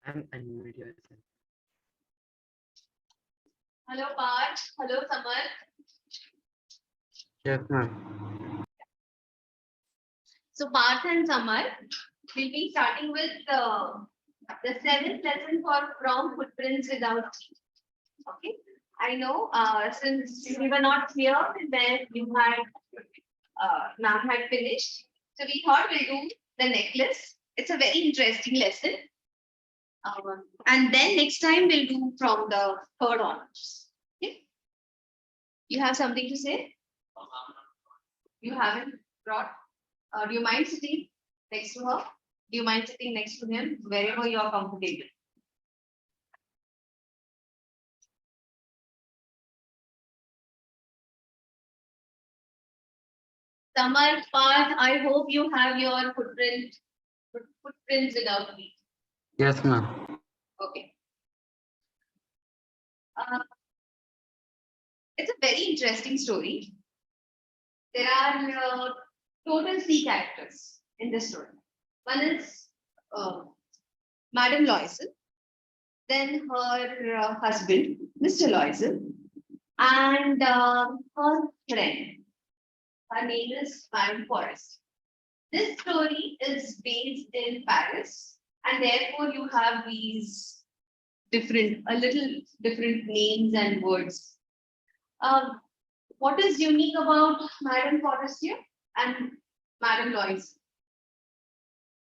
I'm unmute yourself. Hello, Parth. Hello, Samar. Yes, ma'am. So, Parth and Samar will be starting with the seventh lesson for From Footprints Without Feet. Okay. I know since we were not here when you had ma'am had finished. So we thought we'll do the necklace. It's a very interesting lesson. And then next time we'll do from the third onwards. Okay. You have something to say? You haven't brought. Do you mind sitting next to her? Do you mind sitting next to him wherever you are comfortable? Samar, Parth, I hope you have your footprints without feet. Yes, ma'am. Okay. It's a very interesting story. There are total 3 characters in this story. One is Madame Loisel, then her husband, Mr. Loisel, and her friend. Her name is Madame Forrest. This story is based in Paris, and therefore you have these a little different names and words. What is unique about Madame Forrest here and Madame Loisel?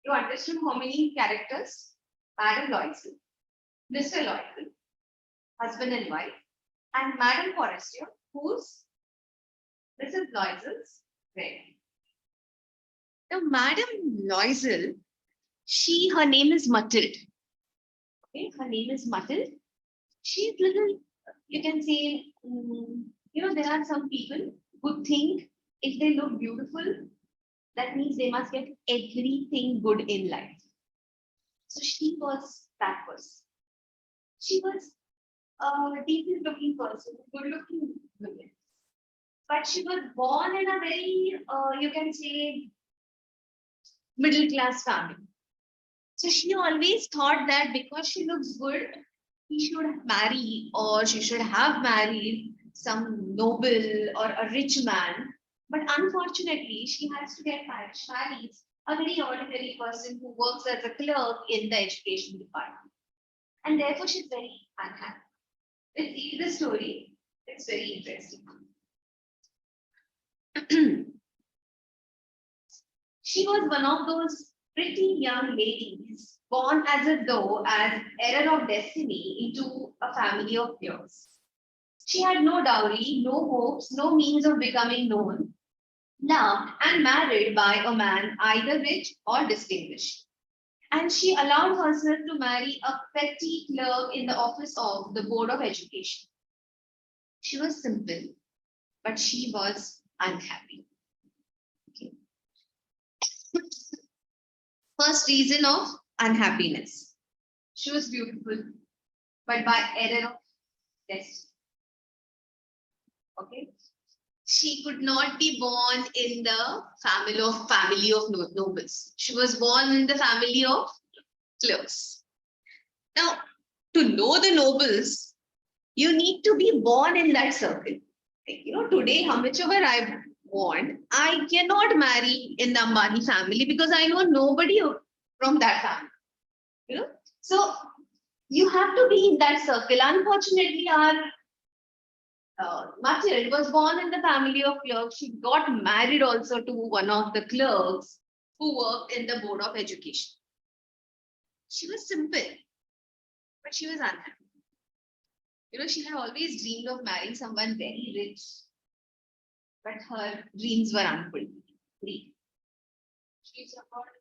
You understood how many characters? Madame Loisel, Mr. Loisel, husband and wife, and Madame Forestier, who's Mrs. Loisel's friend. Now, Madame Loisel, her name is Mathilde. Okay, her name is Mathilde. She's little, you can say, there are some people who think if they look beautiful, that means they must get everything good in life. So she was that person. She was a decent looking person, good looking woman. But she was born in a very, you can say, middle class family. So she always thought that because she looks good, he should marry or she should have married some noble or a rich man. But unfortunately, she has to get married a very ordinary person who works as a clerk in the education department. And therefore, she's very unhappy. Let's see the story. It's very interesting. She was one of those pretty young ladies born as a though as error of destiny into a family of peers. She had no dowry, no hopes, no means of becoming known, loved and married by a man either rich or distinguished. And she allowed herself to marry a petty clerk in the office of the Board of Education. She was simple, but she was unhappy. Okay. First reason of unhappiness. She was beautiful, but by error of destiny. Okay. She could not be born in the family of nobles. She was born in the family of clerks. Now, to know the nobles, you need to be born in that circle. Today, how much ever I want, I cannot marry in the Ambani family because I know nobody from that family. So you have to be in that circle. Unfortunately, our Mathilde was born in the family of clerks. She got married also to one of the clerks who worked in the Board of Education. She was simple, but she was unhappy. She had always dreamed of marrying someone very rich, but her dreams were unfulfilled. She suffered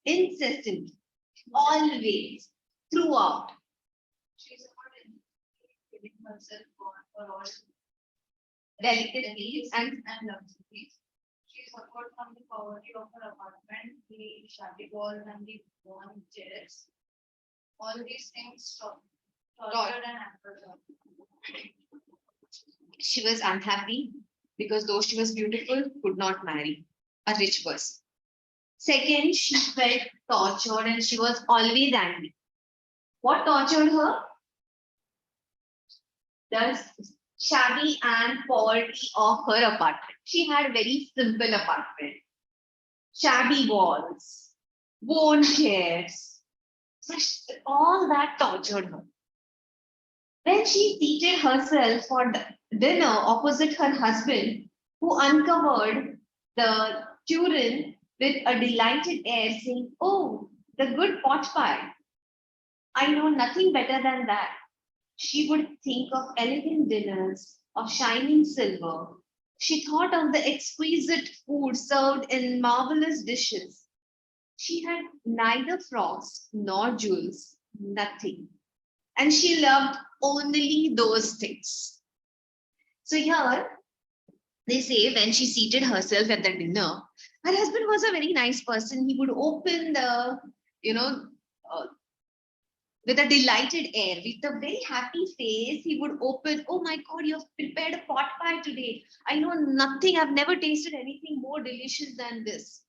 incessantly, always, throughout. She suffered giving herself for all delicate needs and luxuries. She suffered from the poverty of her apartment, the shabby walls and the worn chairs. All these things tortured and hampered her. She was unhappy because though she was beautiful, could not marry a rich person. Second, she felt tortured and she was always angry. What tortured her? The shabby and poverty of her apartment. She had a very simple apartment. Shabby walls, worn chairs. All that tortured her. When she seated herself for dinner opposite her husband, who uncovered the tureen with a delighted air, saying, "Oh, the good pot pie. I know nothing better than that." She would think of elegant dinners, of shining silver. She thought of the exquisite food served in marvelous dishes. She had neither frocks nor jewels, nothing. And she loved only those things. So here they say when she seated herself at the dinner, her husband was a very nice person. He would open the, uh, with a delighted air, with a very happy face, he would open, "Oh my God, you've prepared a pot pie today. I know nothing, I've never tasted anything more delicious than this."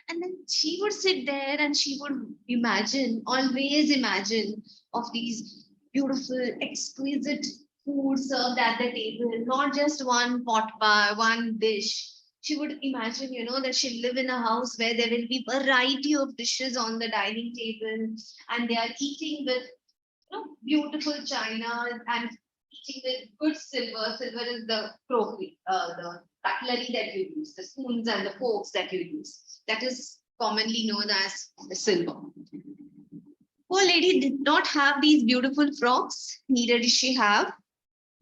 And then she would sit there and she would imagine, always imagine of these beautiful, exquisite food served at the table, not just one pot pie, one dish. She would imagine, that she'll live in a house where there will be variety of dishes on the dining table, and they are eating with, beautiful china and eating with good silver. Silver is the crockery, the cutlery that you use, the spoons and the forks that you use. That is commonly known as the silver. Poor lady did not have these beautiful frocks, neither did she have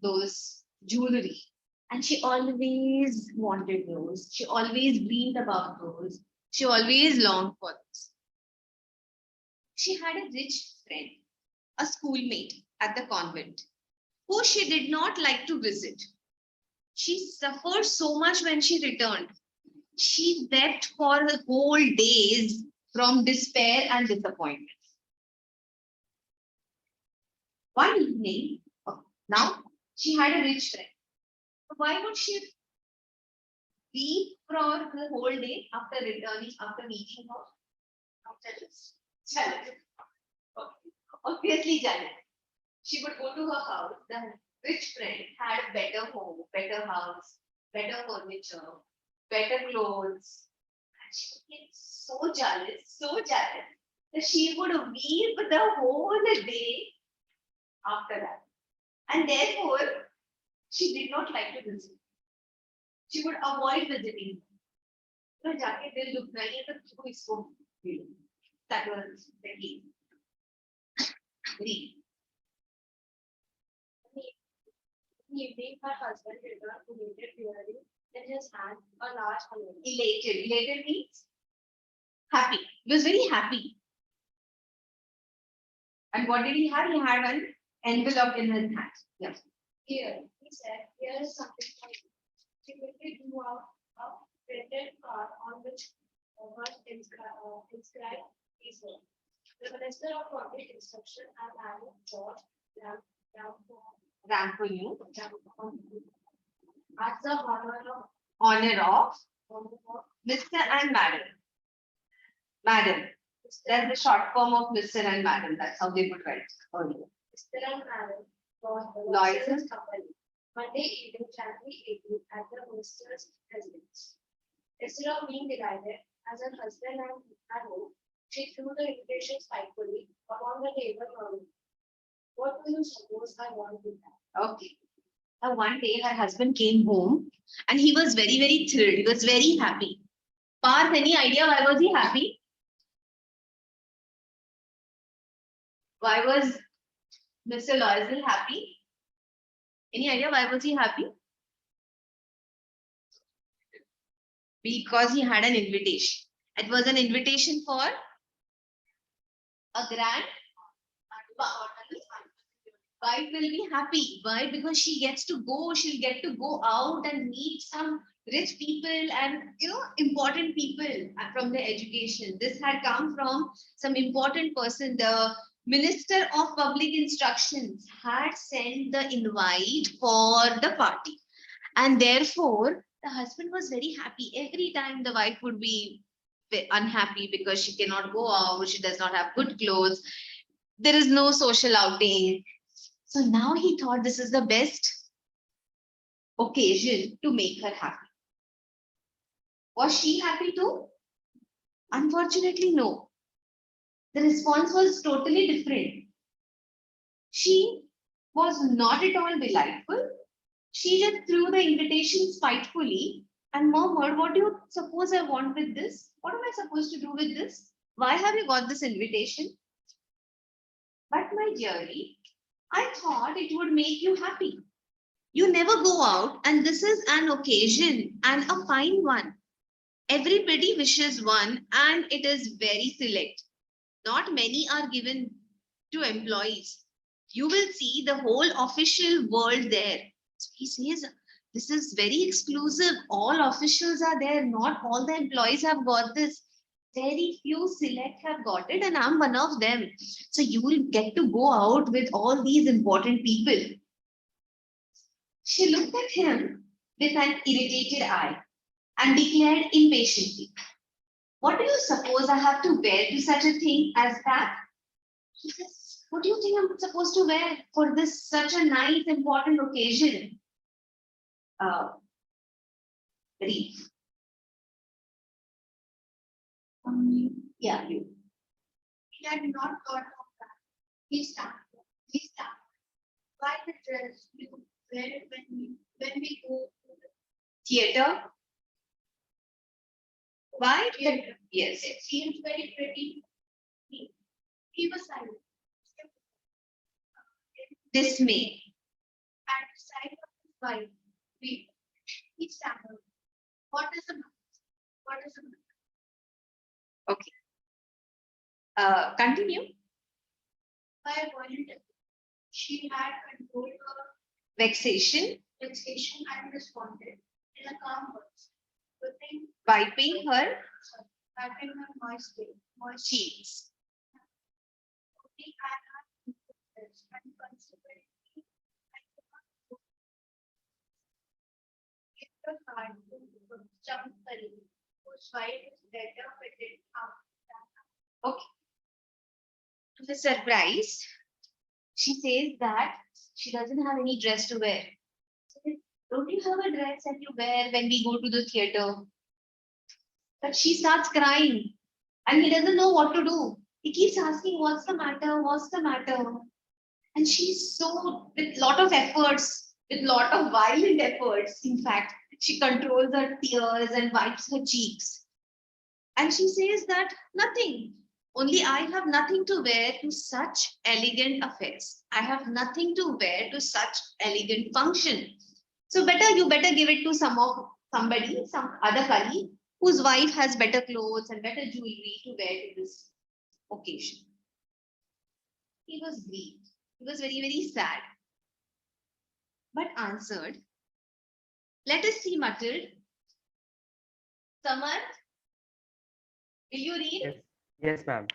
those jewelry. And she always wanted those. She always dreamed about those. She always longed for those. She had a rich friend, a schoolmate at the convent, who she did not like to visit. She suffered so much when she returned. She wept for whole days from despair and disappointment. One evening, now she had a rich friend. Why would she weep for the whole day after returning, after meeting her? Jealous. Jealous. Obviously jealous. She would go to her house. The rich friend had a better home, better house, better furniture, better clothes. And she would get so jealous that she would weep the whole day after that. And therefore, she did not like to visit. She would avoid visiting. तो जाके दिल दुखना ही है तो क्यों इसको मिलो? That was the key. Read. Evening, her husband returned elated, bearing in his hand a large envelope. Elated. Elated means happy. He was very happy. And what did he have? He had an envelope in his hand. Yes. Here, he said, "Here is something for you." She quickly drew out a printed card on which was inscribed these words: "The Minister of Public Instruction and Madam George Ram for you. as the honor of Honor of Mr. and Madam. Madam. That's the short form of Mr. and Madam. That's how they would write earlier. Mr. and Madam License Company, Monday evening, January 18th, at the Minister's residence. Instead of being delighted, as her husband and at home, she threw the invitation spitefully upon the table. What do you suppose I want with that? Okay. Now one day her husband came home and he was very, very thrilled. He was very happy. Parth, any idea why was he happy? Why was Mr. Loisel happy? Any idea why was he happy? Because he had an invitation. It was an invitation for a grand wife will be happy. Why? Because she gets to go, she'll get to go out and meet some rich people and important people from the education. This had come from some important person. The Minister of Public Instructions had sent the invite for the party, and therefore the husband was very happy. Every time the wife would be unhappy because she cannot go out, she does not have good clothes. There is no social outing. So now he thought this is the best occasion to make her happy. Was she happy too? Unfortunately, no. The response was totally different. She was not at all delightful. She just threw the invitation spitefully and murmured, "What do you suppose I want with this? What am I supposed to do with this? Why have you got this invitation?" But my dearie, I thought it would make you happy. You never go out, and this is an occasion and a fine one. Everybody wishes one, and it is very select. Not many are given to employees. You will see the whole official world there. So he says, this is very exclusive. All officials are there. Not all the employees have got this. Very few select have got it, and I'm one of them. So you will get to go out with all these important people. She looked at him with an irritated eye and declared impatiently, "What do you suppose I have to wear to such a thing as that?" He says, "What do you think I'm supposed to wear for this such a nice, important occasion?" Read. Yeah, you. He had not thought of that. He stammered. He stammered. Why the dress we would wear it when we go to the Theater. Why? theater? Yes. It seems very pretty. He was silent. Dismay. At the sight of his wife, he stammered. What is the matter? What is the matter? Okay. Continue. By a violent effort, she had controlled her Vexation. vexation and responded in a calm voice, Wiping her wiping her moist cheeks. Only I had this and consequently I could not give the card to Champali, whose wife is better fitted after Okay. To the surprise, she says that she doesn't have any dress to wear. So, don't you have a dress that you wear when we go to the theater? But she starts crying and he doesn't know what to do. He keeps asking, "What's the matter? What's the matter?" And she's so, with lot of efforts, with lot of violent efforts, in fact, she controls her tears and wipes her cheeks. And she says that nothing, only I have nothing to wear to such elegant affairs. I have nothing to wear to such elegant function. So you better give it to some other colleague whose wife has better clothes and better jewelry to wear to this occasion. He was grieved. He was very, very sad. But answered, "Let us see, muttered. Samar, will you read?" Yes, yes, ma'am.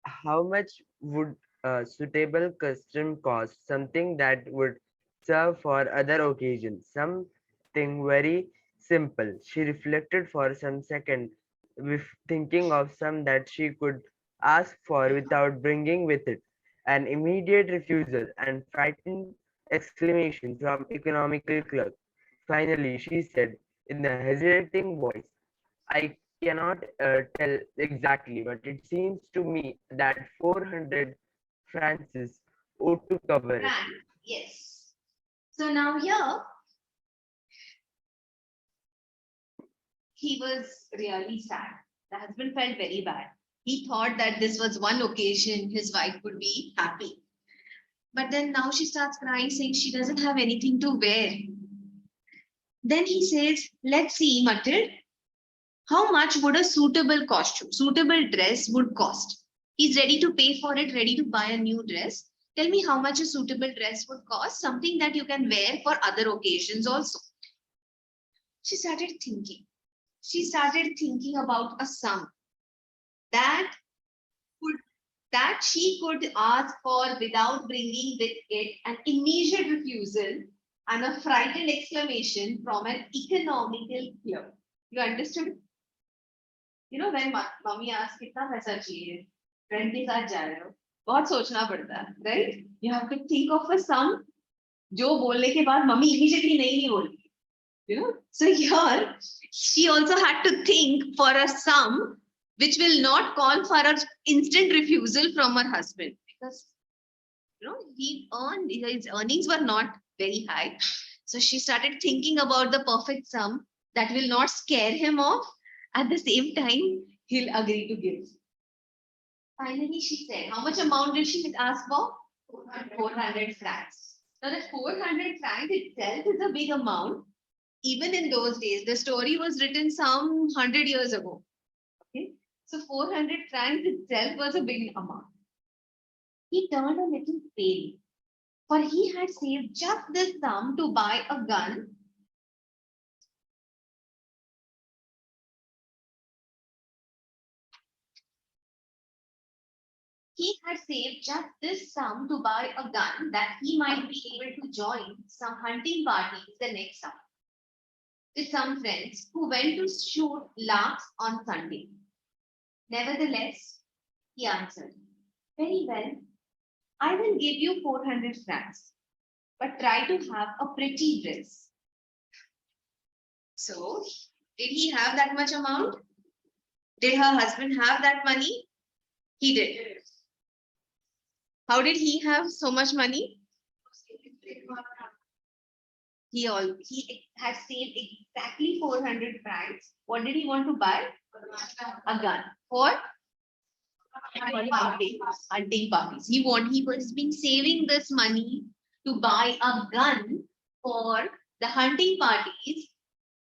How much would a suitable costume cost? Something that would serve for other occasions. Something very simple. She reflected for some seconds, with thinking of some that she could ask for without bringing with it an immediate refusal and frightened exclamation from economical clerk. Finally, she said in a hesitating voice, "I cannot tell exactly, but it seems to me that 400 francs ought to cover it." Frank, yes. So now here, he was really sad. The husband felt very bad. He thought that this was one occasion his wife would be happy. But then now she starts crying, saying she doesn't have anything to wear. Then he says, "Let's see, muttered. How much would a suitable dress would cost?" He's ready to pay for it, ready to buy a new dress. Tell me how much a suitable dress would cost, something that you can wear for other occasions also. She started thinking. She started thinking about a sum that she could ask for without bringing with it an immediate refusal and a frightened exclamation from an economical clerk. You understood? You know, when mommy asks, "Kitna paisa chahiye?" Friend के साथ जा रहे हो, बहुत सोचना पड़ता है, right? You have to think of a sum जो बोलने के बाद मम्मी इमीडिएटली नहीं बोली, you know. So here she also had to think for a sum which will not call for an instant refusal from her husband, because his earnings were not very high. So she started thinking about the perfect sum that will not scare him off, at the same time he'll agree to give. Finally she said, how much amount did she ask for? 400 francs. Now the 400 francs itself is a big amount. Even in those days, the story was written some 100 years ago. Okay, so 400 francs itself was a big amount. He turned a little pale, for he had saved just this sum to buy a gun. He had saved just this sum to buy a gun that he might be able to join some hunting parties the next summer with some friends who went to shoot larks on Sunday. Nevertheless, he answered, very well, I will give you 400 francs, but try to have a pretty dress. So, did he have that much amount? Did her husband have that money? He did. How did he have so much money? He had saved exactly 400 francs. What did he want to buy? A gun for hunting parties. He was been saving this money to buy a gun for the hunting parties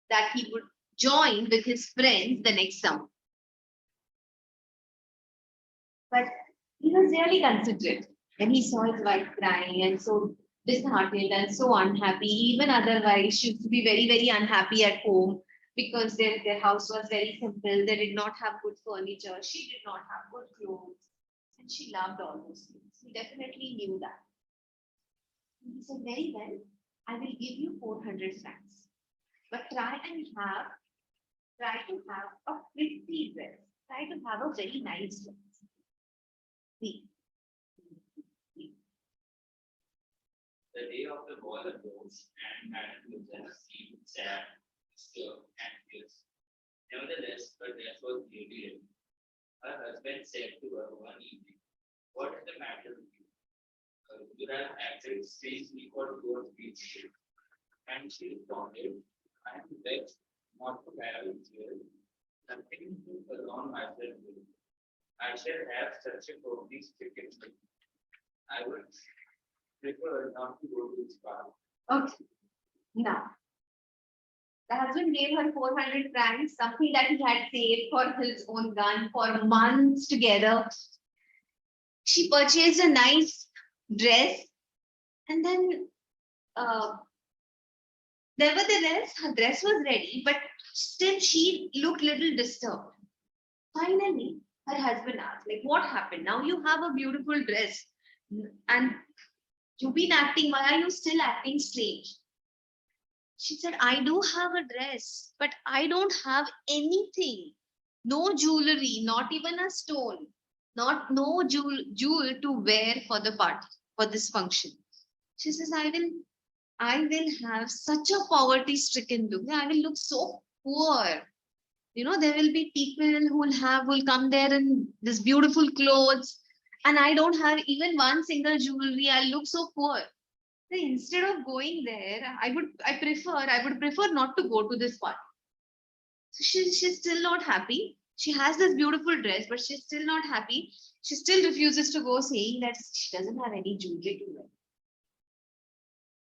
that he would join with his friends the next summer. But he was really considerate when he saw his wife crying and so disheartened and so unhappy. Even otherwise, she used to be very, very unhappy at home because their house was very simple. They did not have good furniture. She did not have good clothes. And she loved all those things. He definitely knew that. He said, very well, I will give you 400 francs. But try to have a pretty dress. Try to have a very nice dress. See. The day of the ball arose, and Madame Lucia seemed sad, disturbed, and fierce. Nevertheless, her dress was nearly ready. Her husband said to her one evening, what is the matter with you? You have acted strangely for 2 or 3 days. And she responded, I am vexed not to have it here. Nothing to alone myself with. I shall have such a homely chicken. I would prefer not to go to this park. Okay. Now, the husband gave her 400 francs, something that he had saved for his own gun for months together. She purchased a nice dress, and then, nevertheless, her dress was ready, but still she looked little disturbed. Finally, her husband asked, like, what happened? Now you have a beautiful dress, and you've been acting, why are you still acting strange? She said, I do have a dress, but I don't have anything. No jewelry, not even a stone, no jewel to wear for the party, for this function. She says, I will have such a poverty-stricken look. I will look so poor. There will be people who will come there in this beautiful clothes, and I don't have even one single jewelry. I'll look so poor. So instead of going there, I would prefer not to go to this party. So she's still not happy. She has this beautiful dress, but she's still not happy. She still refuses to go, saying that she doesn't have any jewelry to wear.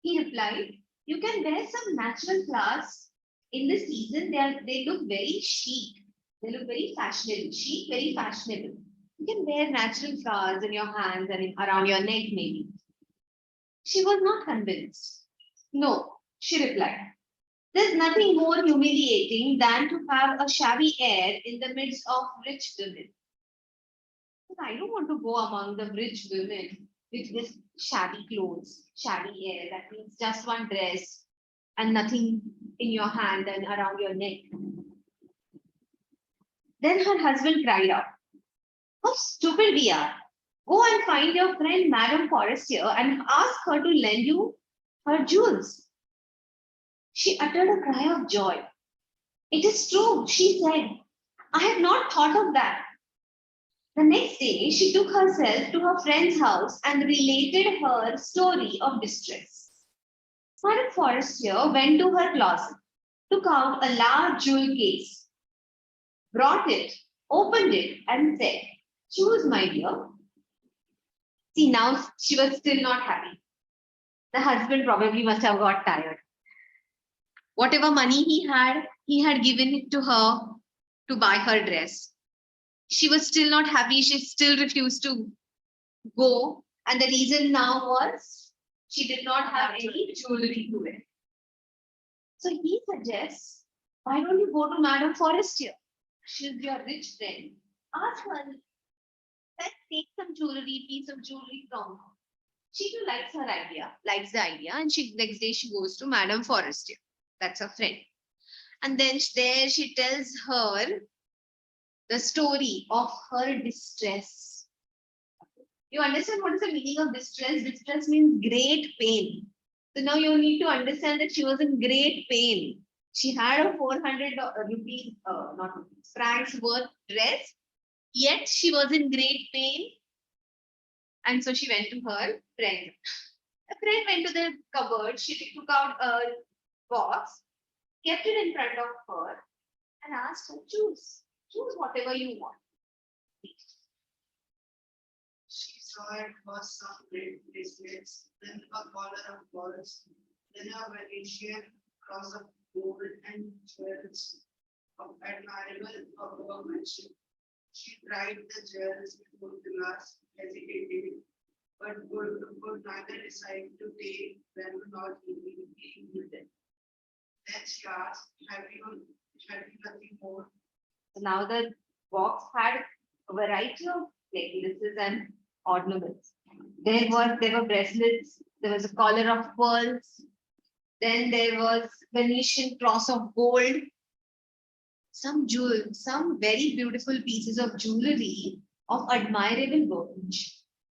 He replied, you can wear some natural flowers. In the season, they look very chic. They look very fashionable. Chic, very fashionable. You can wear natural flowers in your hands and around your neck, maybe. She was not convinced. No, she replied. There's nothing more humiliating than to have a shabby air in the midst of rich women. But I don't want to go among the rich women with this shabby clothes, shabby air. That means just one dress and nothing in your hand and around your neck. Then her husband cried out, How stupid we are. Go and find your friend Madame Forestier and ask her to lend you her jewels. She uttered a cry of joy. It is true, she said. I had not thought of that. The next day, she took herself to her friend's house and related her story of distress. Madame Forestier went to her closet, took out a large jewel case, brought it, opened it, and said, "Choose, my dear." See, now she was still not happy. The husband probably must have got tired. Whatever money he had given it to her to buy her dress. She was still not happy. She still refused to go. And the reason now was she did not have any jewelry to wear. So he suggests, why don't you go to Madame Forestier? She's your rich friend. Ask her, let's take some jewelry, piece of jewelry from her. She too likes the idea, and next day she goes to Madame Forestier. That's her friend. And then there she tells her the story of her distress. You understand what is the meaning of distress? Distress means great pain. So now you need to understand that she was in great pain. She had a 400 rupees, not rupees, francs worth dress, yet she was in great pain. And so she went to her friend. The friend went to the cupboard. She took out a box, kept it in front of her, and asked her, choose whatever you want. She saw at first some great bracelets, then a collar of pearls, then a Venetian cross of gold and jewels of admirable workmanship. She tried the jewels before the glass, hesitated, but could neither decide to take them nor even with them. Then she asked, have you nothing more? So now the box had a variety of necklaces and ornaments. There were bracelets, there was a collar of pearls, then there was Venetian cross of gold, some very beautiful pieces of jewelry of admirable workmanship.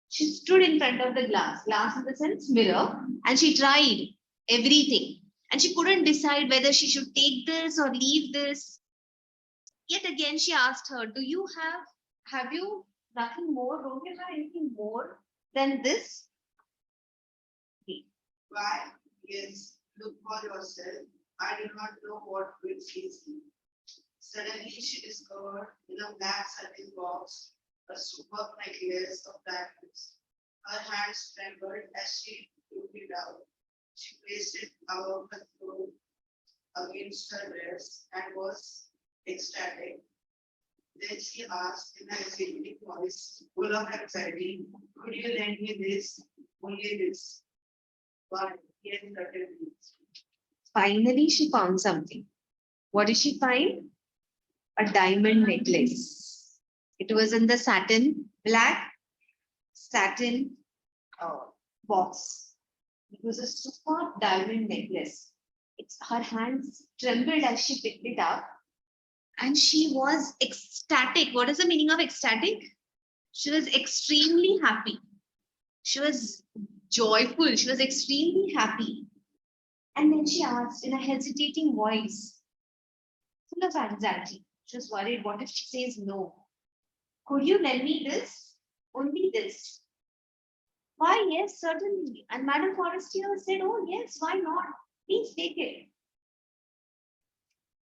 She stood in front of the glass in the sense mirror, and she tried everything. And she couldn't decide whether she should take this or leave this. Yet again, she asked her, have you nothing more? Don't you have anything more than this? Why, yes, look for yourself. I do not know what will seize you. Suddenly she discovered in a black satin box a superb necklace of diamonds. Her hands trembled as she took it out. She placed it above her throat against her breast and was ecstatic. Then she asked in a hesitating voice, full of anxiety, could you lend me this? Only this. But yes, certainly. Finally, she found something. What did she find? A diamond necklace. It was in the black satin box. It was a superb diamond necklace. Her hands trembled as she picked it up, and she was ecstatic. What is the meaning of ecstatic? She was extremely happy. She was joyful. She was extremely happy. And then she asked in a hesitating voice, full of anxiety. She was worried, what if she says no? Could you lend me this? Only this. Why, yes, certainly. And Madame Forestier said, oh, yes, why not? Please take it.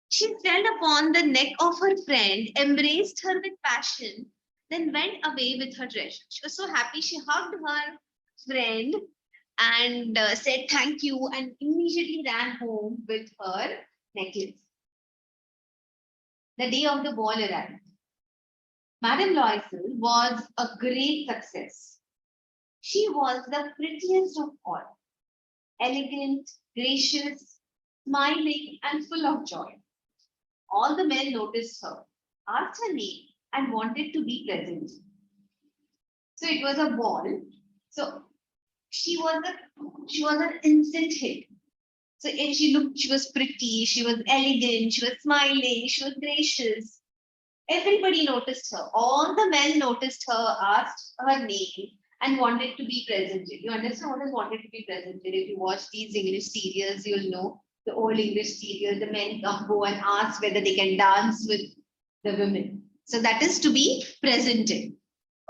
She fell upon the neck of her friend, embraced her with passion, then went away with her treasure. She was so happy. She hugged her friend and said thank you, and immediately ran home with her necklace. The day of the ball arrived. Madame Loisel was a great success. She was the prettiest of all, elegant, gracious, smiling, and full of joy. All the men noticed her, asked her name, and wanted to be present. So it was a ball. So she was an instant hit. So she was pretty, she was elegant, she was smiling, she was gracious. Everybody noticed her. All the men noticed her, asked her name, and wanted to be presented. You understand what is wanted to be presented? If you watch these English serials, you'll know the old English serial. The men come go and ask whether they can dance with the women. So that is to be presented.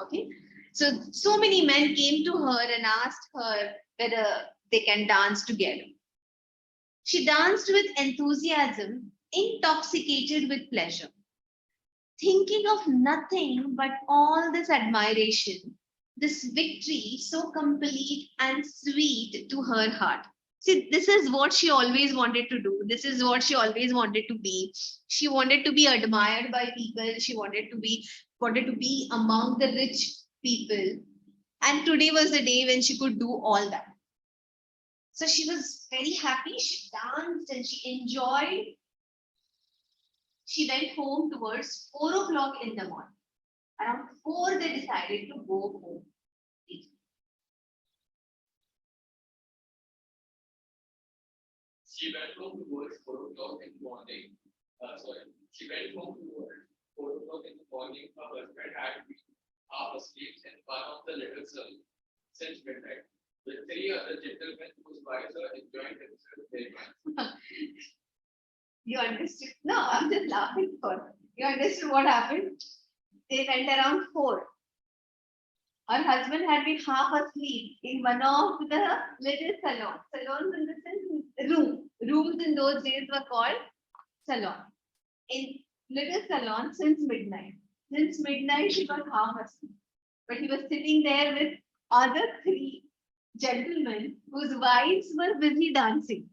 Okay. So many men came to her and asked her whether they can dance together. She danced with enthusiasm, intoxicated with pleasure, thinking of nothing but all this admiration, this victory so complete and sweet to her heart. See, this is what she always wanted to do. This is what she always wanted to be. She wanted to be admired by people. She wanted to be among the rich people. And today was the day when she could do all that. So she was very happy. She danced and she enjoyed. She went home towards 4 o'clock in the morning. Around 4, they decided to go home. She went home towards 4 o'clock in the morning. She went home towards 4 o'clock in the morning. Her husband had been half asleep in one of the little cells since midnight, with 3 other gentlemen whose wives were enjoying themselves very much. You understood? No, I'm just laughing for her. You understood what happened? They went around 4. Her husband had been half asleep in one of the little salons. Salons in the sense room. Rooms in those days were called salon. In little salon since midnight. Since midnight, she was half asleep. But he was sitting there with other 3 gentlemen whose wives were busy dancing.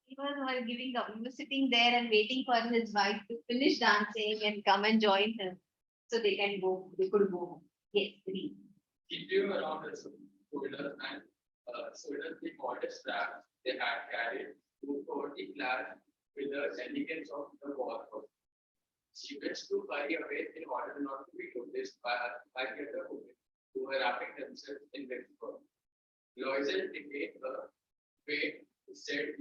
He was giving up. He was sitting there and waiting for his wife to finish dancing and come and join him so they can go. They could go home. Yes, read. He flew around her shoulders and shoulders the modest straps they had carried to covertly clad with the elegance of the war. She wished to hurry away in order not to be noticed by the other women who were wrapping themselves in red fur. Loisel delayed her way, said,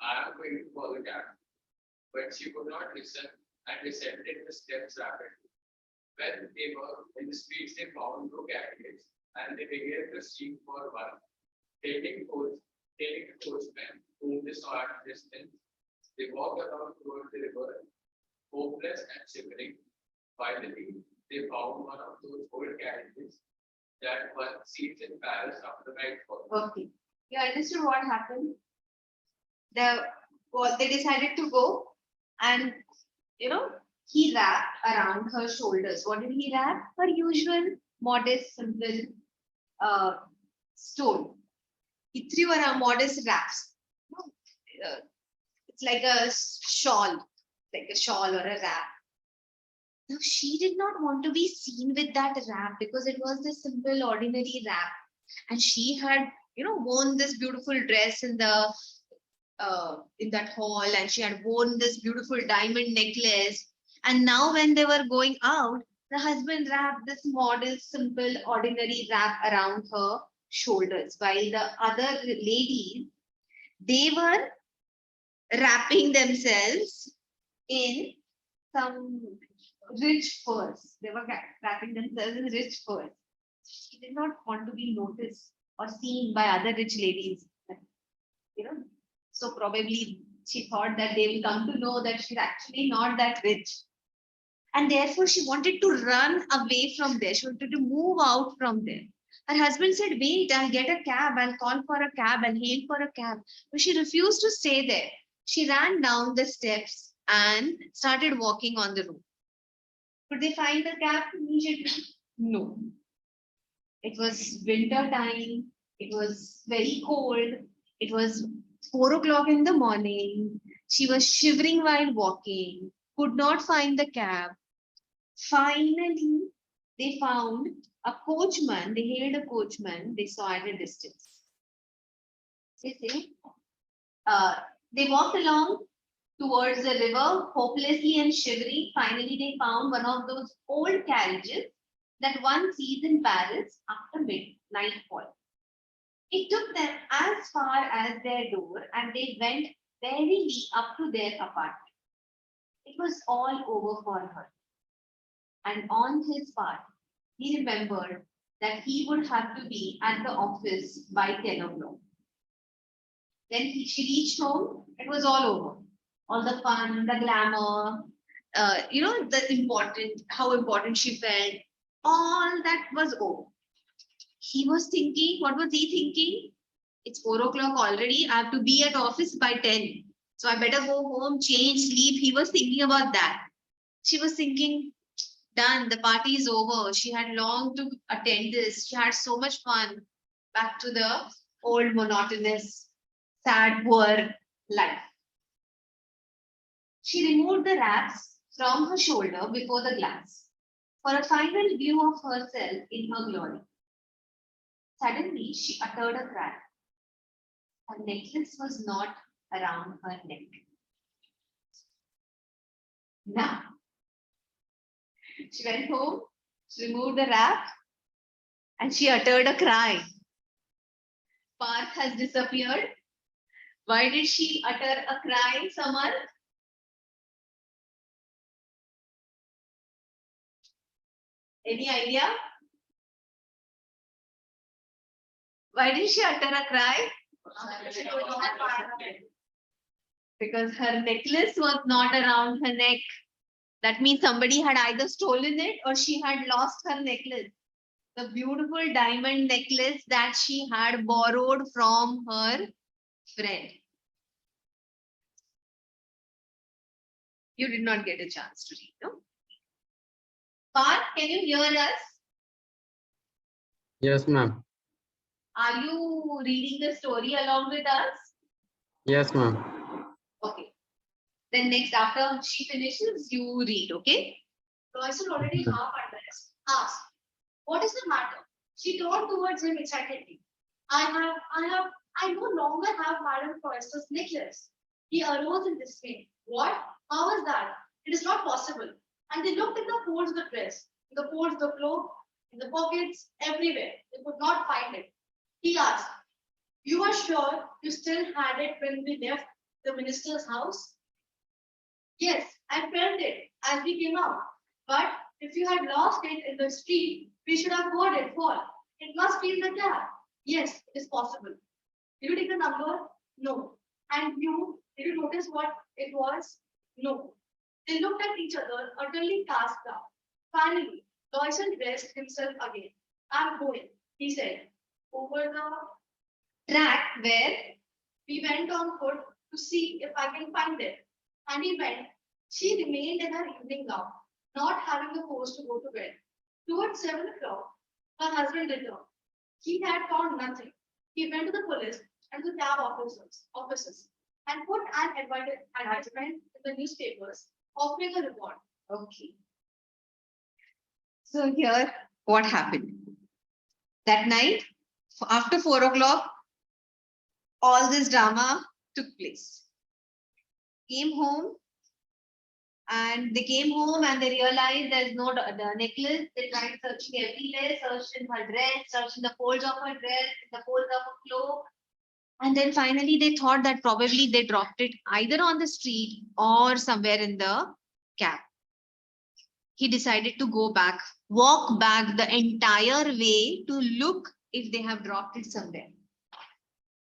"I am going to call a cab." But she would not listen and descended the steps rapidly. When they were in the streets, they found no carriages, and they began to seek for one. Taking the coachman, whom they saw at a distance, they walked around towards the river, hopeless and shivering. Finally, they found one of those old carriages that one sees in Paris after nightfall. Okay. You understood what happened? They decided to go and, he wrapped around her shoulders. What did he wrap? Her usual modest, simple stole. He threw around modest wraps. It's like a shawl or a wrap. Now she did not want to be seen with that wrap because it was the simple, ordinary wrap, and she had, worn this beautiful dress in that hall, and she had worn this beautiful diamond necklace. And now when they were going out, the husband wrapped this modest, simple, ordinary wrap around her shoulders, while the other ladies, they were wrapping themselves in some rich furs. They were wrapping themselves in rich furs. She did not want to be noticed or seen by other rich ladies. So probably she thought that they will come to know that she's actually not that rich. And therefore she wanted to run away from there. She wanted to move out from there. Her husband said, "Wait, I'll get a cab. I'll call for a cab. I'll hail for a cab." But she refused to stay there. She ran down the steps and started walking on the road. Could they find the cab immediately? No. It was winter time. It was very cold. It was 4 o'clock in the morning. She was shivering while walking, could not find the cab. Finally, they found a coachman. They hailed a coachman they saw at a distance. They walked along towards the river, hopelessly and shivering. Finally, they found one of those old carriages that one sees in Paris after nightfall. It took them as far as their door, and they went verily up to their apartment. It was all over for her. And on his part, he remembered that he would have to be at the office by 10 o'clock. Then she reached home, it was all over. All the fun, the glamour, how important she felt, all that was over. He was thinking, what was he thinking? It's 4 o'clock already. I have to be at office by 10. So I better go home, change, sleep. He was thinking about that. She was thinking, done, the party is over. She had longed to attend this. She had so much fun. Back to the old monotonous, sad, poor life. She removed the wraps from her shoulder before the glass for a final view of herself in her glory. Suddenly, she uttered a cry. Her necklace was not around her neck. Now, she went home, she removed the wrap, and she uttered a cry. Parth has disappeared. Why did she utter a cry, Samar? Any idea? Why did she utter a cry? Because her necklace was not around her neck. That means somebody had either stolen it or she had lost her necklace. The beautiful diamond necklace that she had borrowed from her friend. You did not get a chance to read, no? Parth, can you hear us? Yes, ma'am. Are you reading the story along with us? Yes, ma'am. Okay. Then next, after she finishes, you read, okay? Royce already half undressed, asked, "What is the matter?" She turned towards him excitedly. I no longer have Madame Royce's necklace. He arose in dismay. What? How is that? It is not possible. And they looked in the folds of the dress, in the folds of the cloak, in the pockets, everywhere. They could not find it. He asked, "You are sure you still had it when we left the minister's house?" "Yes, I felt it as we came out. But if you had lost it in the street, we should have heard it fall. It must be in the cab." "Yes, it is possible." "Did you take the number?" "No." "And you, did you notice what it was?" "No." They looked at each other, utterly cast down. Finally, Loyson dressed himself again. "I'm going," he said. "Over the Track where? We went on foot to see if I can find it." And he went. She remained in her evening gown, not having the force to go to bed. Towards 7 o'clock, her husband returned. He had found nothing. He went to the police and the cab officers and put an advertisement in the newspapers offering a reward. Okay. So here, what happened? That night, after 4 o'clock, all this drama took place. Came home, and they came home and they realized there's no the necklace. They tried searching everywhere, searched in her dress, searched in the folds of her dress, in the folds of her cloak. And then finally they thought that probably they dropped it either on the street or somewhere in the cab. He decided to go back, walk back the entire way to look if they have dropped it somewhere.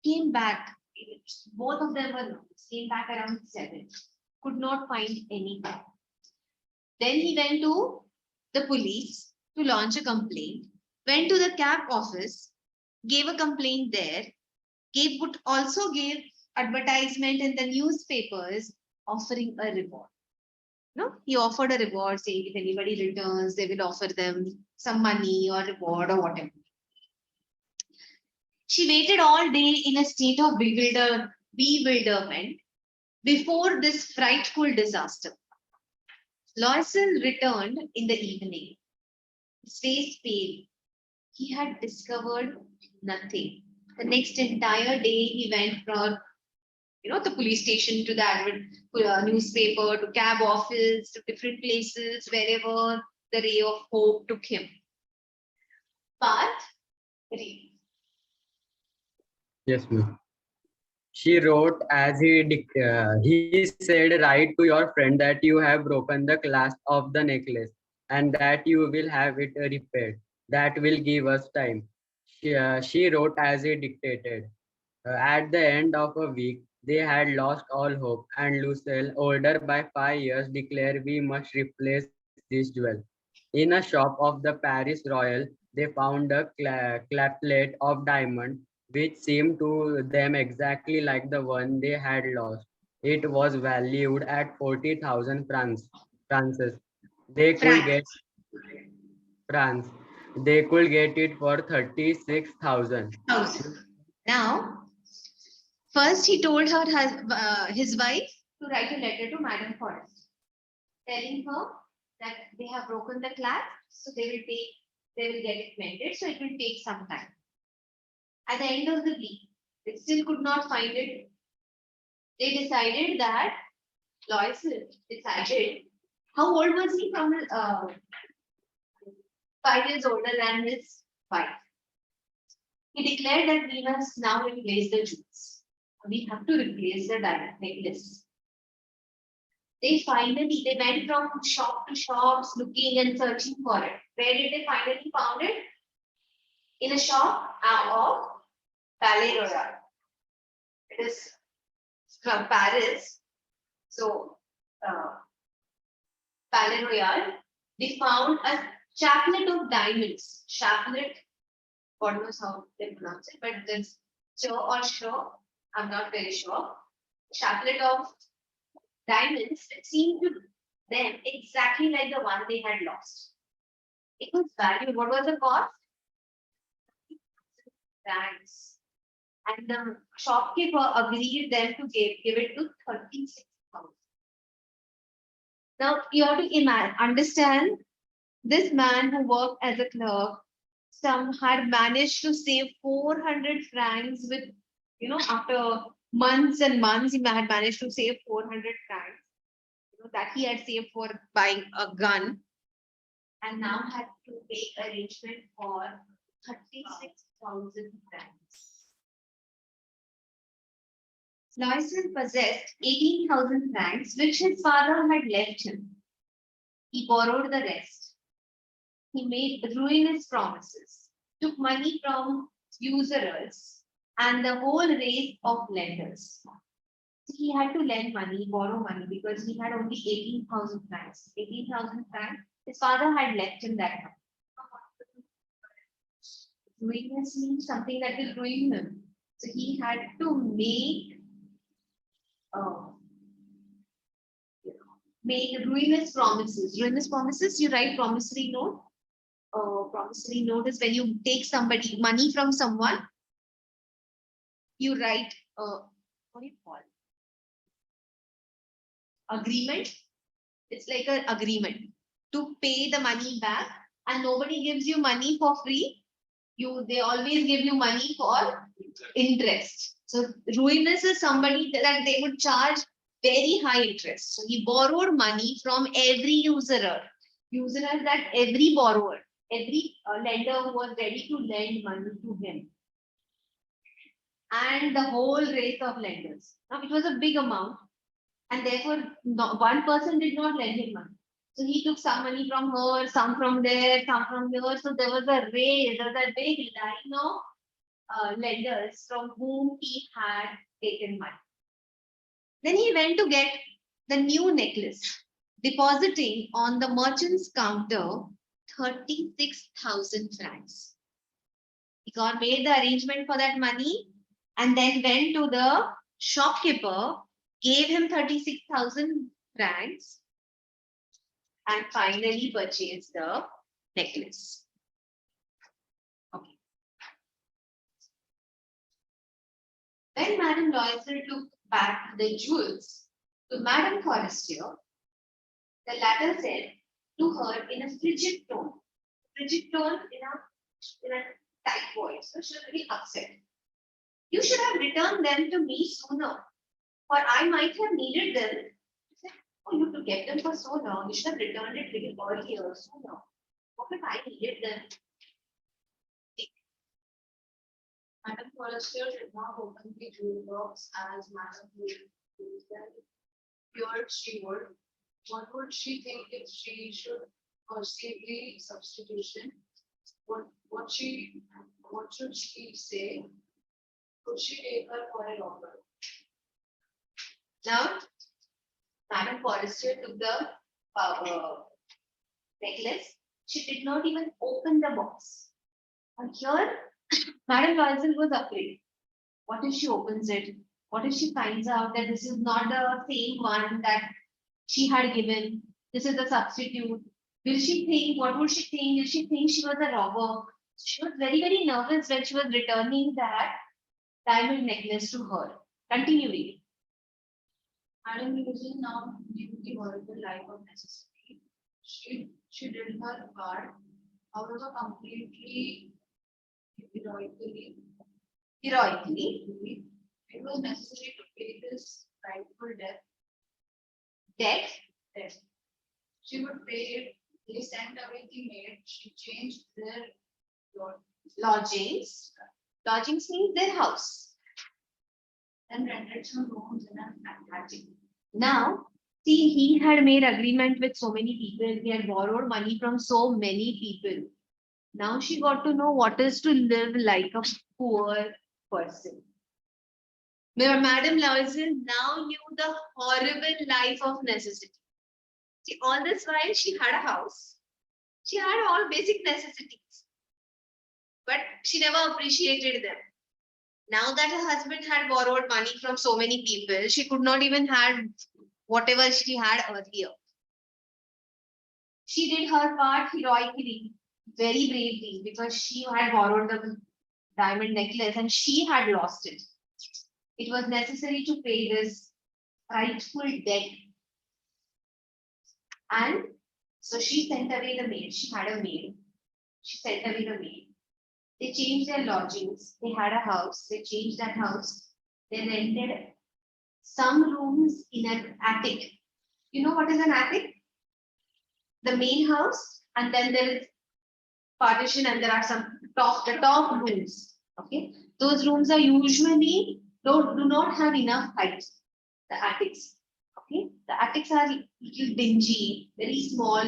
Came back, both of them were lost, came back around 7, could not find anything. Then he went to the police to launch a complaint, went to the cab office, gave a complaint there, also gave advertisement in the newspapers offering a reward. No, he offered a reward saying if anybody returns, they will offer them some money or reward or whatever. She waited all day in a state of bewilderment before this frightful disaster. Loyson returned in the evening, his face pale. He had discovered nothing. The next entire day, he went from the police station to the newspaper to cab office to different places wherever the ray of hope took him. But read. Yes, ma'am. She wrote as he said, write to your friend that you have broken the clasp of the necklace and that you will have it repaired. That will give us time. She wrote as he dictated. At the end of a week, they had lost all hope, and Lucille, older by 5 years, declared, we must replace this jewel. In a shop of the Paris Royal, they found a claplet of diamond, which seemed to them exactly like the one they had lost. It was valued at 40,000 francs. They could Frank. get France. They could get it for 36,000. Now, first he told his wife to write a letter to Madame Forrest, telling her that they have broken the clasp, so they will get it mended, so it will take some time. At the end of the week, they still could not find it. They decided that Lois decided. How old was he? From 5 years older than his wife. He declared that we must now replace the jewels. We have to replace the diamond necklace. They went from shop to shops looking and searching for it. Where did they finally found it? In a shop of Palais Royal. It is from Paris. So, Palais Royal, they found a chaplet of diamonds. Chaplet, God knows how they pronounce it, but this sure, I'm not very sure. Chaplet of diamonds that seemed to them exactly like the one they had lost. It was valued. What was the cost? Francs. And the shopkeeper agreed them to give it to 36,000. Now you have to understand this man who worked as a clerk, some had managed to save 400 francs with, after months and months, he had managed to save 400 francs, that he had saved for buying a gun, and now had to make arrangement for 36,000 francs. Loisel possessed 18,000 francs, which his father had left him. He borrowed the rest. He made ruinous promises, took money from usurers, and the whole race of lenders. He had to lend money, borrow money, because he had only 18,000 francs. 18,000 francs, his father had left him that money. Ruinous means something that will ruin him. So he had to make ruinous promises. Ruinous promises, you write promissory note. Promissory note is when you take somebody money from someone, you write what do you call agreement. It's like an agreement to pay the money back, and nobody gives you money for free. They always give you money for interest. So ruinous is somebody that they would charge very high interest. So he borrowed money from every usurer. Usurer, that every borrower, every lender who was ready to lend money to him, and the whole race of lenders. Now it was a big amount, and therefore one person did not lend him money. So he took some money from her, some from there, some from here. So there was a race, there was a big line of lenders from whom he had taken money. Then he went to get the new necklace, depositing on the merchant's counter 36,000 francs. He made the arrangement for that money, and then went to the shopkeeper, gave him 36,000 francs, and finally purchased the necklace. Okay. When Madame Loisel took back the jewels to Madame Forestier, the latter said to her in a frigid tone in a tight voice, so she was very upset. You should have returned them to me sooner, for I might have needed them. She said, oh, you to get them for so long, you should have returned it little earlier, sooner. What if I needed them? Madam Forrester did not open the jewel box as Madam Pure she would. What would she think if she should perceive the substitution? What should she say? Could she take her for a robber? Now, Madam Forrester took the necklace. She did not even open the box. And here, Madam Loisel was afraid. What if she opens it? What if she finds out that this is not the same one that she had given? This is the substitute. Will she think? What would she think? Will she think she was a robber? She was very, very nervous when she was returning that diamond necklace to her. Continue reading. Madam Loisel now knew the horrible life of necessity. She did her part, however, completely heroically. Heroically. It was necessary to pay this frightful debt. Death. She would pay it. They sent away the maid. She changed their Lodgings. Lodgings means their house. and rented some rooms in an attic. Now, see, he had made agreement with so many people. He had borrowed money from so many people. Now she got to know what is to live like a poor person. Madam Loisel now knew the horrible life of necessity. See, all this while she had a house. She had all basic necessities. But she never appreciated them. Now that her husband had borrowed money from so many people, she could not even have whatever she had earlier. She did her part heroically, very bravely, because she had borrowed the diamond necklace and she had lost it. It was necessary to pay this frightful debt. And so she sent away the maid. She had a maid. She sent away the maid. They changed their lodgings. They had a house. They changed that house. They rented some rooms in an attic. You know what is an attic? The main house, and then there is partition, and there are some the top rooms. Okay, those rooms are usually do not have enough height. The attics. Okay, the attics are little dingy, very small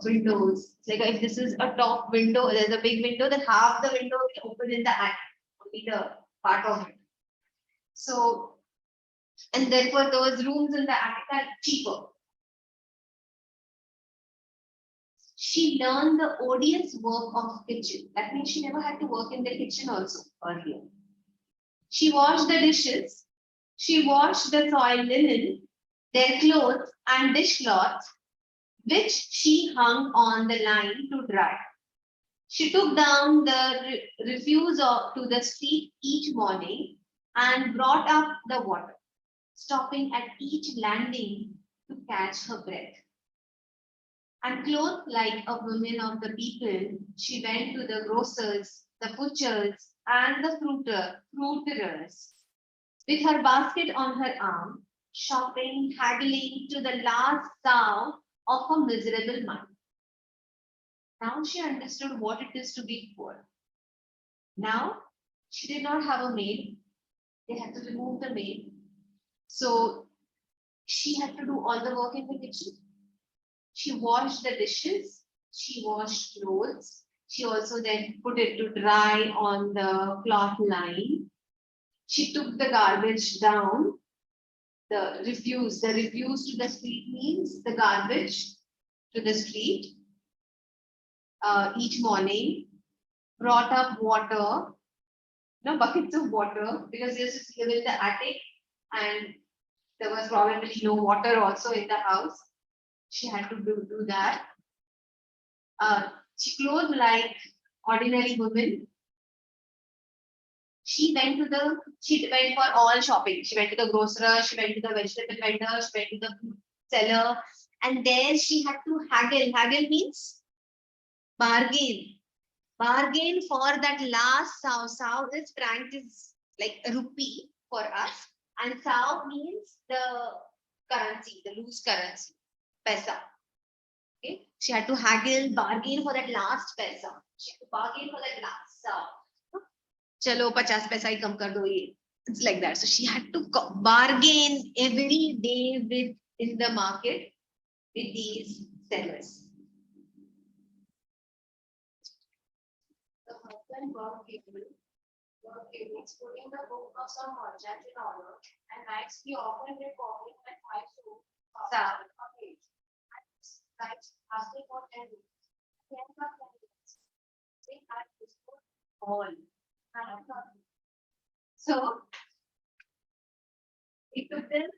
windows. Like if this is a top window, there's a big window, then half the window will open in the attic, only the part of it. So, and therefore those rooms in the attic are cheaper. She learned the odious work of kitchen. That means she never had to work in the kitchen also earlier. She washed the dishes. She washed the soiled linen, their clothes and dishcloths, which she hung on the line to dry. She took down the refuse to the street each morning and brought up the water, stopping at each landing to catch her breath. And clothed like a woman of the people, she went to the grocers, the butchers, and the fruiterers, with her basket on her arm, shopping, haggling to the last sow of her miserable mind. Now she understood what it is to be poor. Now she did not have a maid. They had to remove the maid. So she had to do all the work in the kitchen. She washed the dishes. She washed clothes. She also then put it to dry on the cloth line. She took the garbage down. The refuse to the street means the garbage to the street each morning. Brought up water, buckets of water, because this is live in the attic and there was probably no water also in the house. She had to do that. She clothed like ordinary women. She went for all shopping. She went to the grocer, she went to the vegetable vendor, she went to the seller, and there she had to haggle. Haggle means bargain. Bargain for that last sow. Sow is franc is like a rupee for us, and sow means the currency, the loose currency, paisa. Okay, she had to haggle, bargain for that last paisa. She had to bargain for that last sow. चलो 50 पैसा ही कम कर दो ये. It's like that. So she had to bargain every day with in the market with these sellers. The husband work putting the book of some merchant in order and writes the often did copy at 5 to a page. And writes asking for 10 rupees. At the end of 10 minutes, they had disposed All. and So it took them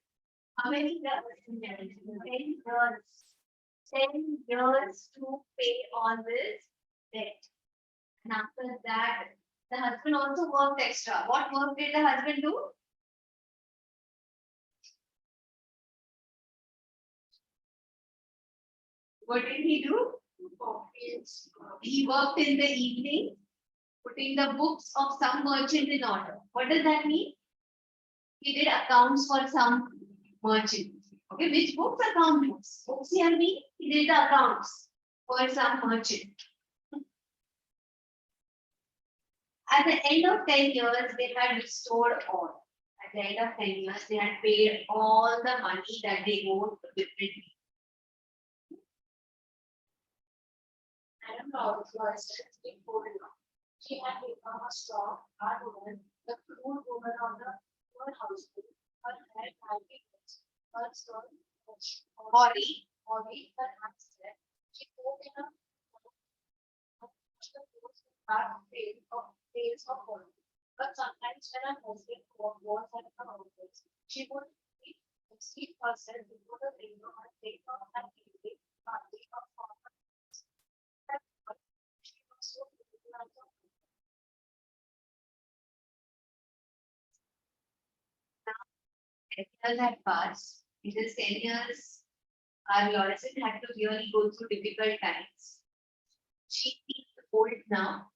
how many years? 10 years. 10 years to pay all this debt. And after that, the husband also worked extra. What work did the husband do? What did he do? He worked in the evening, putting the books of some merchant in order. What does that mean? He did accounts for some merchant. Okay, which books? Account books. Books here mean he did the accounts for some merchant. At the end of 10 years, they had restored all. At the end of 10 years, they had paid all the money that they owed to different people. Madam Florence been poor enough. She had become a strong, hard woman, the crude woman of the poor household. Her head had been fixed. Her son Body, her hands dead. She spoke in a hard tales of horror. But sometimes when her husband was at her office, she would seat herself before the window and take off an evening party of former. She was so beautiful and so 10 years had passed. In this 10 years, our Lawrence had to really go through difficult times. She feels old now.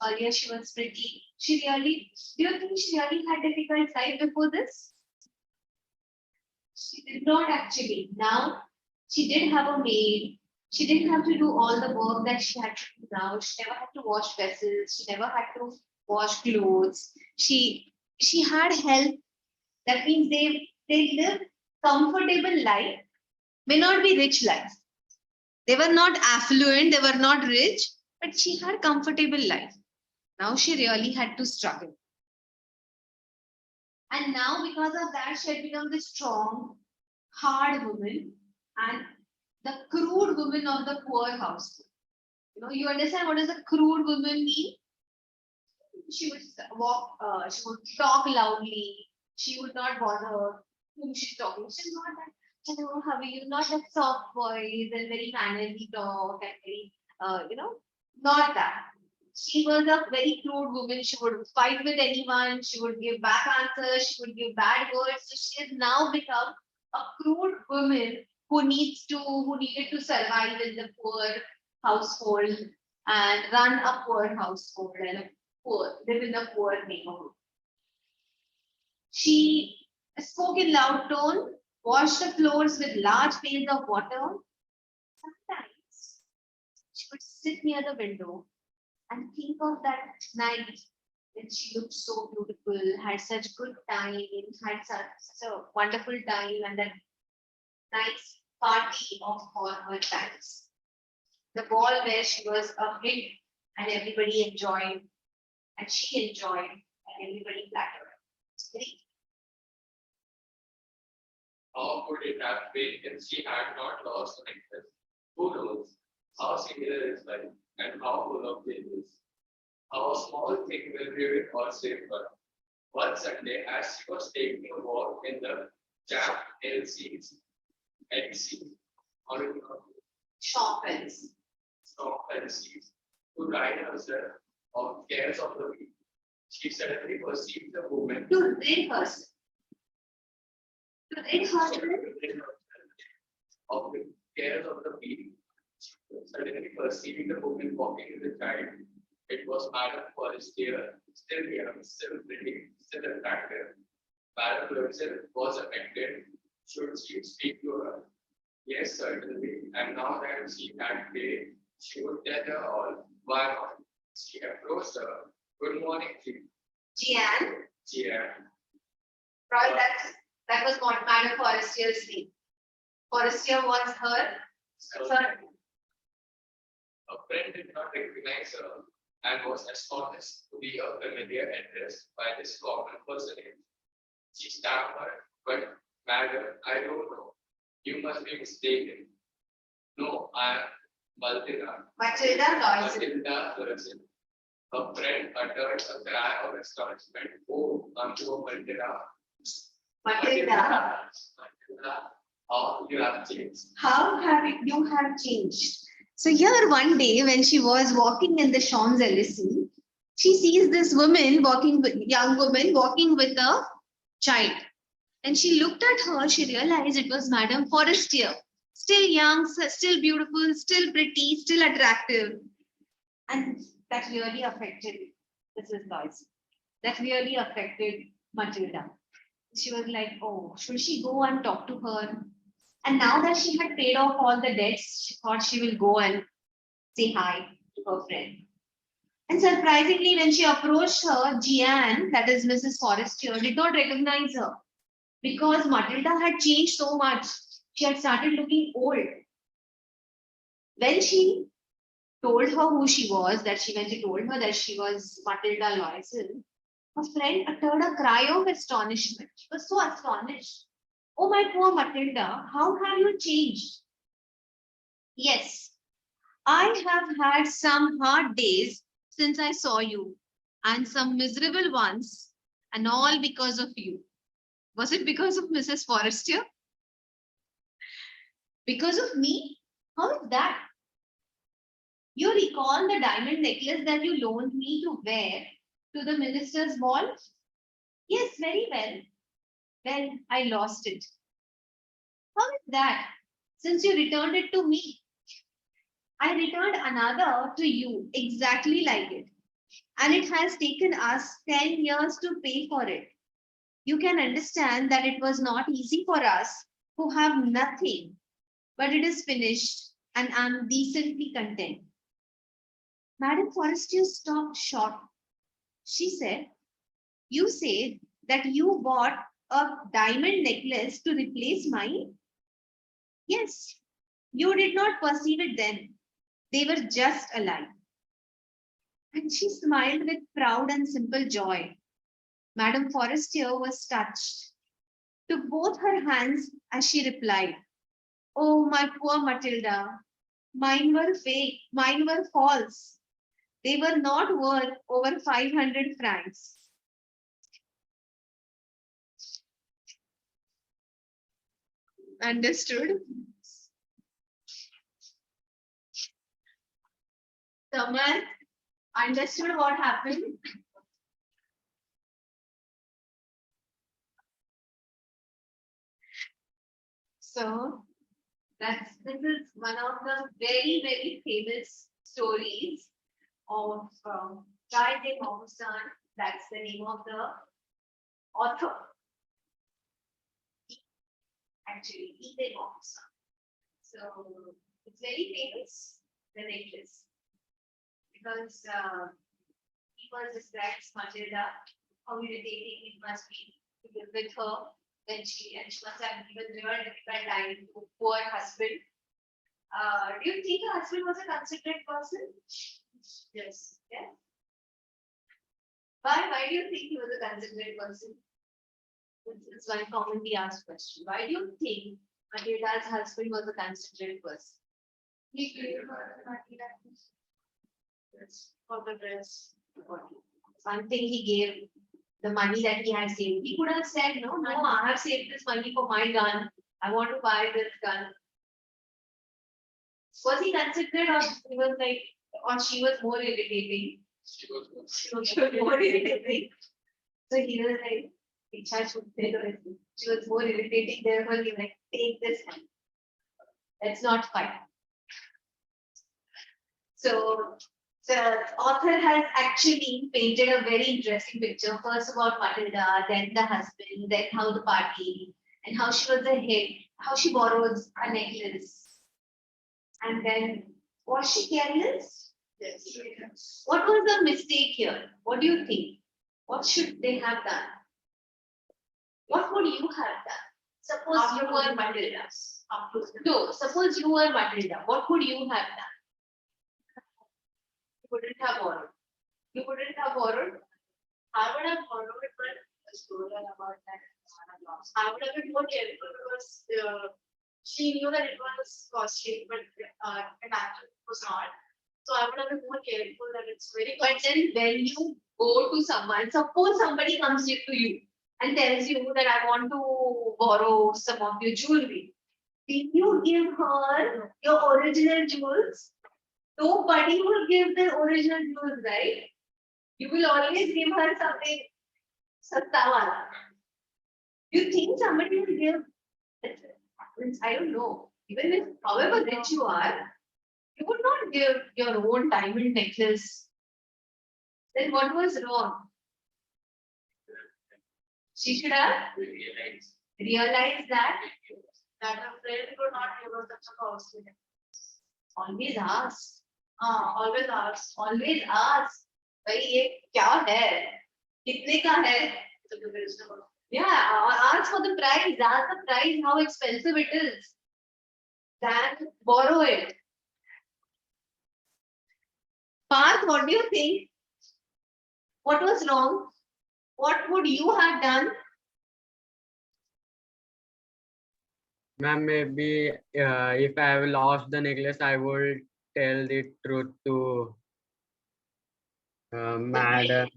Earlier she was pretty. Do you think she really had difficult life before this? She did not actually. Now, she did have a maid. She didn't have to do all the work that she had to do now. She never had to wash vessels. She never had to wash clothes. She had help. That means they lived comfortable life. May not be rich life. They were not affluent. They were not rich, but she had comfortable life. Now she really had to struggle. And now, because of that, she had become the strong, hard woman and the crude woman of the poor household. You understand what does a crude woman mean? She would walk, she would talk loudly, she would not bother whom she's talking. She's not that, hello, how are you? Not that soft voice and very mannerly talk and very, not that. She was a very crude woman. She would fight with anyone. She would give back answers. She would give bad words. So she has now become a crude woman who needed to survive in the poor household and run a poor household and live in a poor neighborhood. She spoke in loud tone, washed the floors with large pails of water. Sometimes she would sit near the window and think of that night when she looked so beautiful, had such good time, had such a wonderful time, and that nice party of all her times. The ball where she was a hit and everybody enjoyed, and she enjoyed, and everybody flattered her. It's great. How could it have been if she had not lost an interest? Who knows how singular is life and how full of changes? How a small thing will ruin or save her. One Sunday, as she was taking a walk in the Jack LC's or in Shop else. Stop LC's to ride herself of cares of the week, she suddenly perceived the woman To rid herself. To rid herself. of the cares of the week. Suddenly perceiving the woman walking with the child. It was Madame Forestier, still young, still pretty, still attractive. Madame Forestier was affected. Should she speak to her? Yes, certainly. And now that she had paid, she would tell her all. Why not? She approached her. Good morning, chief. Jeanne. Yeah. Roy, that was not Madame Forestier's name. Forestier was her. Her. A friend did not recognize her and was astonished to be a familiar address by this common personage. She stammered, but madam, I don't know. You must be mistaken. No, I am Matilda. Matilda Loisel. Matilda Loisel. Her friend uttered a cry of astonishment. Oh, unto Matilda. Matilda. Matilda, how you have changed. How have you have changed? So here one day when she was walking in the Champs-Élysées, she sees this woman walking with young woman walking with a child. And she looked at her, she realized it was Madame Forestier. Still young, still beautiful, still pretty, still attractive. And that really affected Mrs. Lois. That really affected Matilda. She was like, oh, should she go and talk to her? And now that she had paid off all the debts, she thought she will go and say hi to her friend. And surprisingly, when she approached her, Jeanne, that is Mrs. Forestier, did not recognize her because Matilda had changed so much. She had started looking old. When she told her who she was, when she told her that she was Matilda Loisel, her friend uttered a cry of astonishment. She was so astonished. Oh, my poor Matilda, how have you changed? Yes, I have had some hard days since I saw you, and some miserable ones, and all because of you. Was it because of Mrs. Forestier? Because of me? How is that? You recall the diamond necklace that you loaned me to wear to the minister's ball? Yes, very well. Well, I lost it. How is that? Since you returned it to me, I returned another to you exactly like it. And it has taken us 10 years to pay for it. You can understand that it was not easy for us who have nothing, but it is finished and I'm decently content. Madame Forestier stopped short. She said, you said that you bought a diamond necklace to replace mine? Yes, you did not perceive it then. They were just alike. And she smiled with proud and simple joy. Madame Forestier was touched, took both her hands as she replied, oh, my poor Matilda, mine were fake, mine were false. They were not worth over 500 francs. Understood? Someone understood what happened? So this is one of the very, very famous stories of Guy de Maupassant. That's the name of the author. Actually, E. de Maupassant. So it's very famous, the necklace, because he was described Matilda, how irritating it must be to live with her when she must have given real difficult time to poor husband. Do you think her husband was a considerate person? Yes. Yeah. Why do you think he was a considerate person? It's one commonly asked question. Why do you think Matilda's husband was a considerate person? He gave her for the dress. One thing he gave the money that he had saved. He could have said, no, I have saved this money for my gun. I want to buy this gun. Was he considerate, or he was like, or she was more irritating? She was more irritating. So he was like, she was more irritating, therefore he was like, take this money. Let's not fight. So the author has actually painted a very interesting picture, first about Matilda, then the husband, then how the party, and how she was a head, how she borrows a necklace. And then, was she careless? Yes. What was the mistake here? What do you think? What should they have done? What would you have done? Suppose you were Matilda. No, suppose you were Matilda. What would you have done? You wouldn't have borrowed. You wouldn't have borrowed. I would have borrowed, but I told her about that. I would have been more careful because she knew that it was costly, but it actually was not. So I would have been more careful that it's very. But then when you go to someone, suppose somebody comes to you and tells you that I want to borrow some of your jewelry. Did you give her your original jewels? Nobody will give their original jewels, right? You will always give her something satta wala. You think somebody will give? I don't know. Even if, however rich you are, you would not give your own diamond necklace. Then what was wrong? She should have realized that a friend could not give her such a costly necklace. Always ask. Always ask. Always ask. भाई ये क्या है? कितने का है? Yeah, ask for the price. Ask the price, how expensive it is. Then borrow it. Parth, what do you think? What was wrong? What would you have done? Ma'am, maybe if I have lost the necklace, I would tell the truth to madam.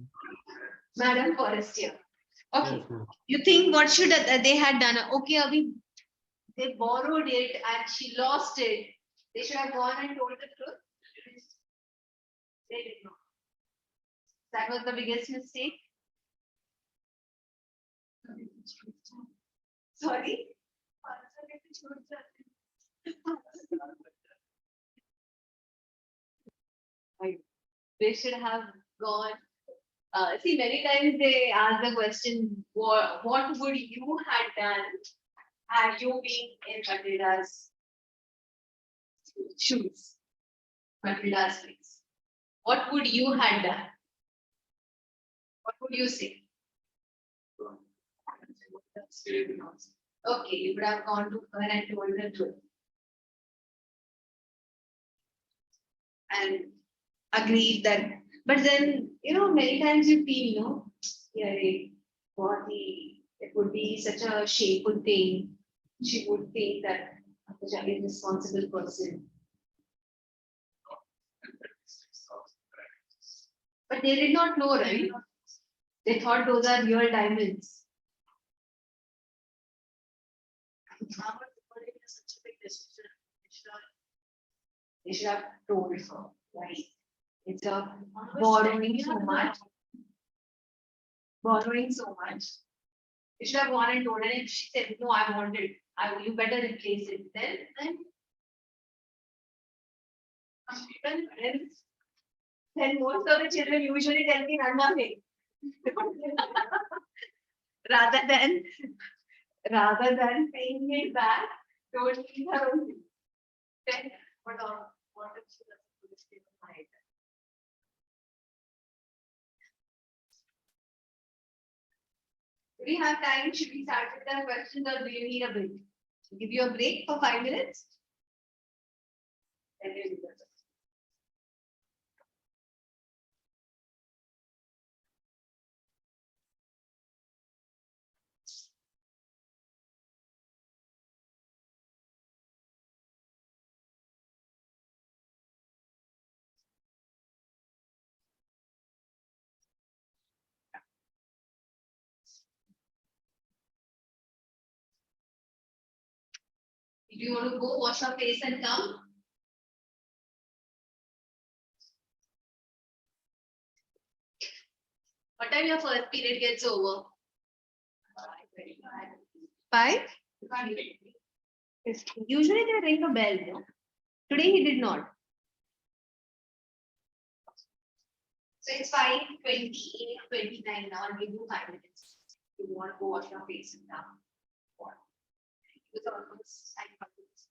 Madam Forestier. Okay. Yes, ma'am. You think what should they had done? Okay, Abhi, they borrowed it and she lost it. They should have gone and told the truth. They did not. That was the biggest mistake. Sorry. They should have gone. See, many times they ask the question, what would you have done had you been in Matilda's shoes? Matilda's place. What would you have done? What would you say? Okay, you would have gone to her and told the truth. And agreed that, but then, many times you feel, yeah, it would be such a shameful thing. She would think that I'm a responsible person. But they did not know, right? They thought those are real diamonds. They should have told her, right? It's a borrowing so much. Borrowing so much. You should have gone and told her, and if she said, no, I want it. You better replace it. Then most of the children usually tell me nothing. rather than paying it back, told me her own. Then what if she doesn't stay behind? Do we have time? Should we start with the questions or do you need a break? Give you a break for 5 minutes. Then we'll do that. If you want to go wash your face and come. What time your first period gets over? 5? Usually they ring a bell. No? Today he did not. So it's 5:28, 29 now, and we do 5 minutes. You want to go wash your face and come. It's almost 5 minutes.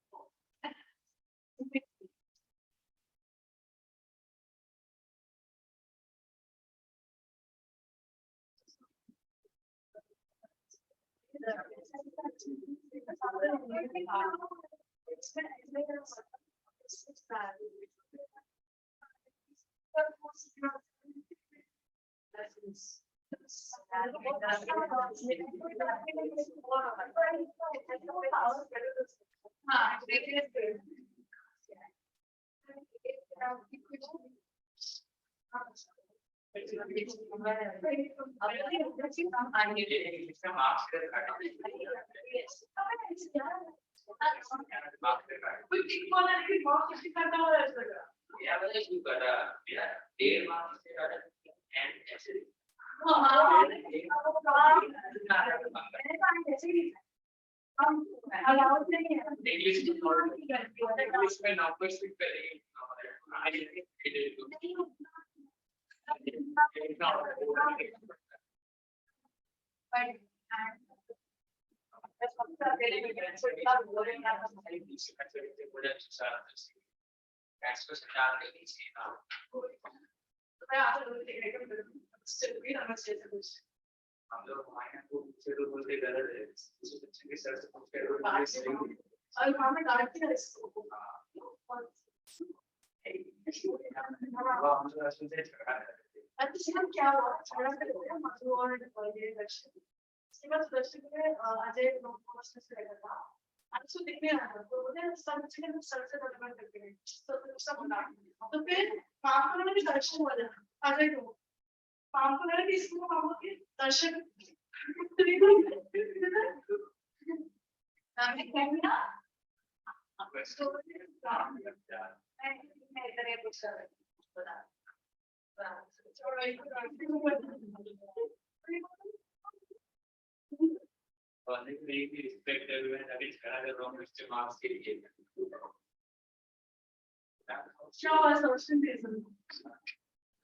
Respect everyone, that is another wrong Mr. Marks.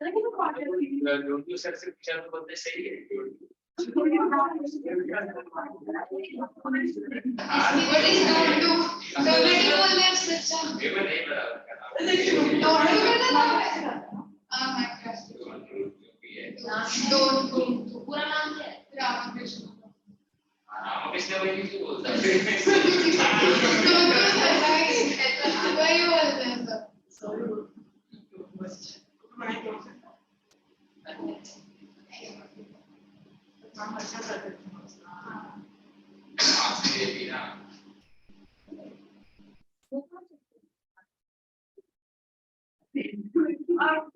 Don't you accept each other what they say? Everybody will have such a. Don't go. पूरा नाम क्या है? रामकृष्ण। रामकृष्ण भाई क्यों बोलता है? वही बोलते हैं सब। हाँ